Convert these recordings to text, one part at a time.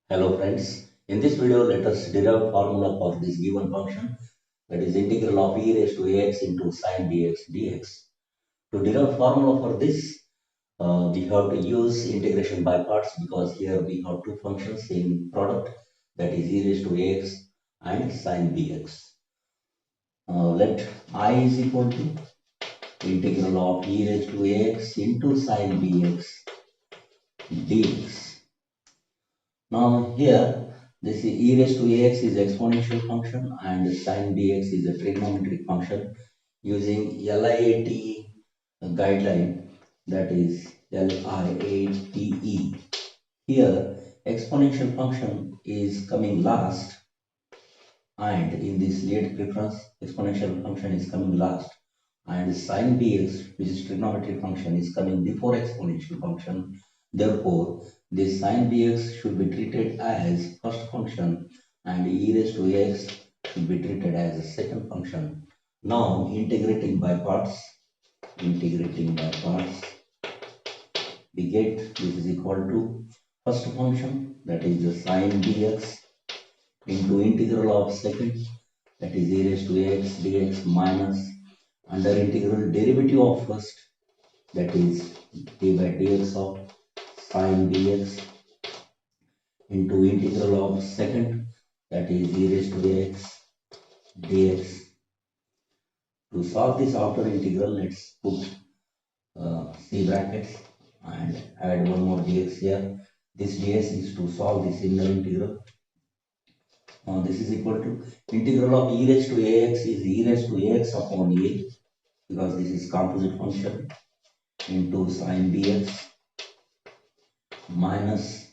Hello friends, in this video let us derive formula for this given function, that is integral of e raised to ax into sin bx dx. To derive formula for this, we have to use integration by parts because here we have two functions in product, that is e raised to ax and sin bx. Let I is equal to integral of e raised to ax into sin bx dx. Now here this e raised to ax is exponential function and sin bx is a trigonometric function using LIAT guideline, that is LIATE. Here exponential function is coming last, and in this Liat preference exponential function is coming last, and sin bx, which is trigonometric function, is coming before exponential function. Therefore, this sin bx should be treated as first function and e raised to x should be treated as a second function. Now, integrating by parts, we get this is equal to first function, that is the sin bx, into integral of second, that is e raised to x dx, minus under integral derivative of first, that is d by dx of sin bx, into integral of second, that is e raised to x dx. To solve this outer integral, let's put c brackets and add one more dx here. This dx is to solve this inner integral. This is equal to integral of e raised to ax is e raised to ax upon a, because this is composite function, into sin bx, minus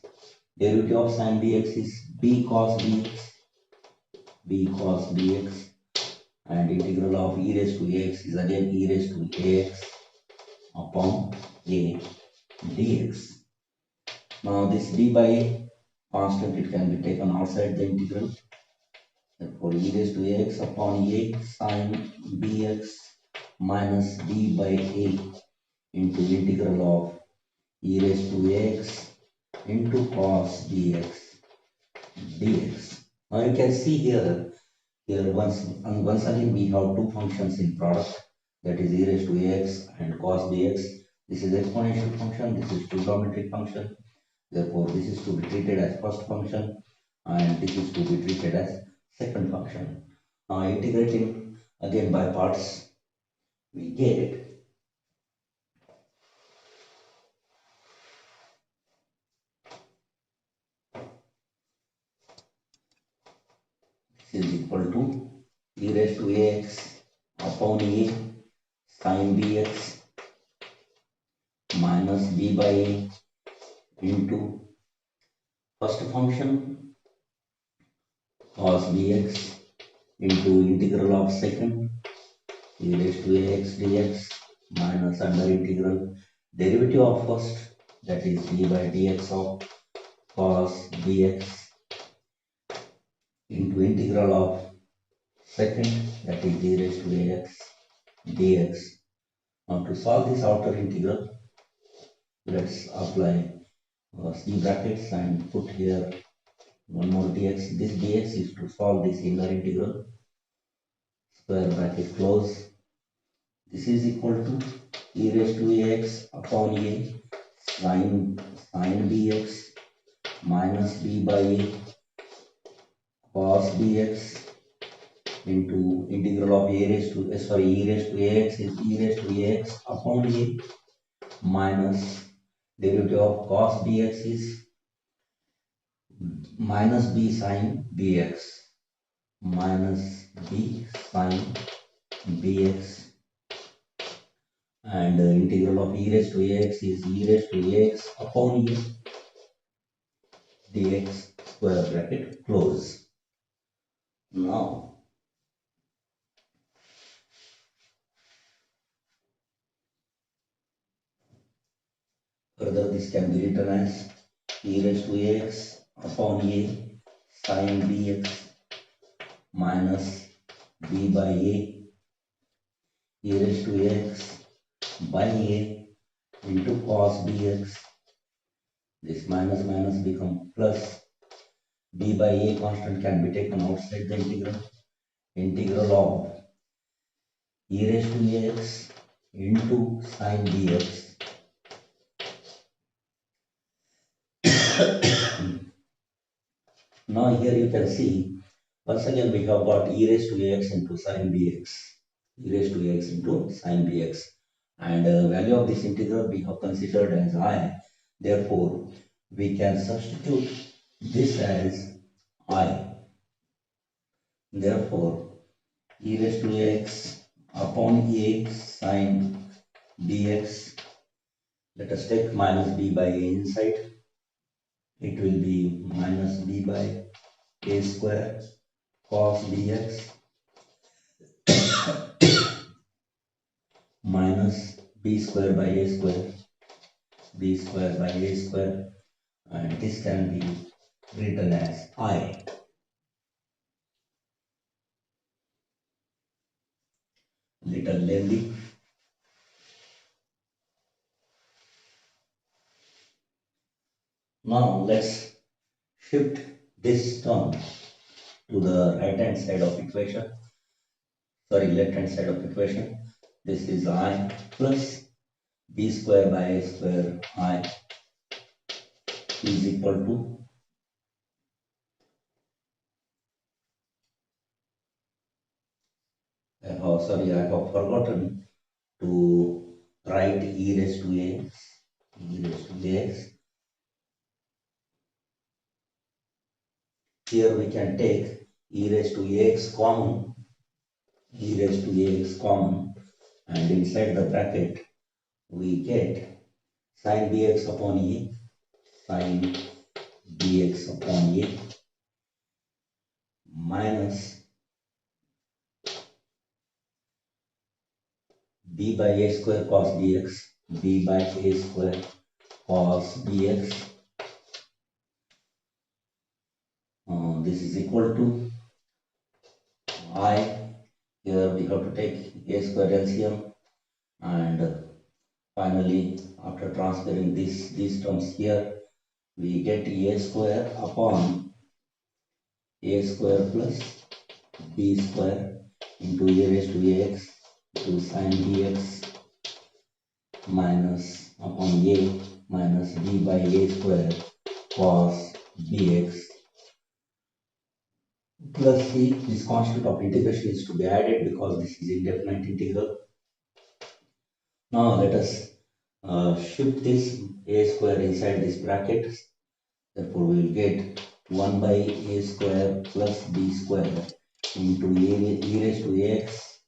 derivative of sin bx is b cos bx, and integral of e raised to ax is again e raised to ax upon a dx. Now this d by a constant, it can be taken outside the integral. Therefore, e raised to ax upon a sin bx minus d by a into integral of e raised to x into cos dx. Now you can see here once again we have two functions in product, that is e raised to ax and cos dx. This is exponential function, this is trigonometric function. Therefore, this is to be treated as first function and this is to be treated as second function. Now integrating again by parts, we get this is equal to e raised to ax upon a sin bx minus b by a into first function cos bx into integral of second e raised to ax dx minus under integral derivative of first, that is d by dx of cos bx into integral of second, that is e raised to ax dx. Now to solve this outer integral, let's apply c brackets and put here one more dx. This dx is to solve this inner integral. Square bracket close. This is equal to e raised to ax upon a sin bx minus b by a cos bx into integral of e raised to ax is e raised to ax upon a minus derivative of cos bx is minus b sin bx and integral of e raised to ax is e raised to ax upon a dx, square bracket close. Now further this can be written as e raised to ax upon a sin bx minus b by a e raised to x by a into cos bx. This minus minus become plus, b by a constant can be taken outside the integral. Integral of e raised to ax into sine dx. Now here you can see, once again we have got e raised to ax into sine bx. E raised to ax into sine bx. And value of this integral we have considered as I. Therefore, we can substitute this as I. Therefore, e raised to ax upon ax sine bx. Let us take minus b by a inside. It will be minus b by a square cos bx minus b square by a square, b square by a square, and this can be written as I. Little lengthy. Now let's shift this term to the right hand side of equation. Sorry, left hand side of equation. This is I plus b square by a square I is equal to sorry, I have forgotten to write e raised to ax. E raised to ax. Here we can take e raised to ax common. E raised to ax common, and inside the bracket we get sin bx upon a, sin bx upon a minus b by a square cos bx, b by a square cos bx. This is equal to I. Here we have to take a square LCM, and finally after transferring these terms here, we get a square upon a square plus b square into a raised to ax to sin bx minus upon a minus b by a square cos bx plus c. This constant of integration is to be added because this is indefinite integral. Now let us shift this a square inside this bracket. Therefore, we will get 1 by a square plus b square into e raised to ax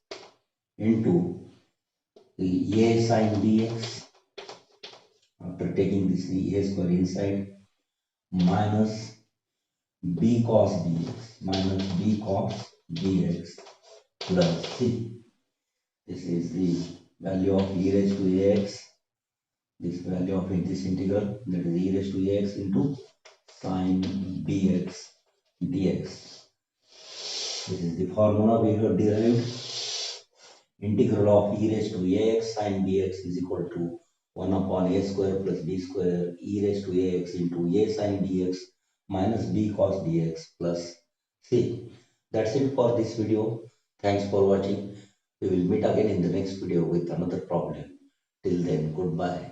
into a sin bx after taking this a square inside minus b cos bx minus b cos bx plus c. This is the value of e raised to ax. This value of this integral, that is e raised to ax into sin bx dx. This is the formula we have derived. Integral of e raised to ax sin bx is equal to 1 upon a square plus b square e raised to ax into a sin bx minus b cos bx plus c. That's it for this video. Thanks for watching. We will meet again in the next video with another problem. Till then, goodbye.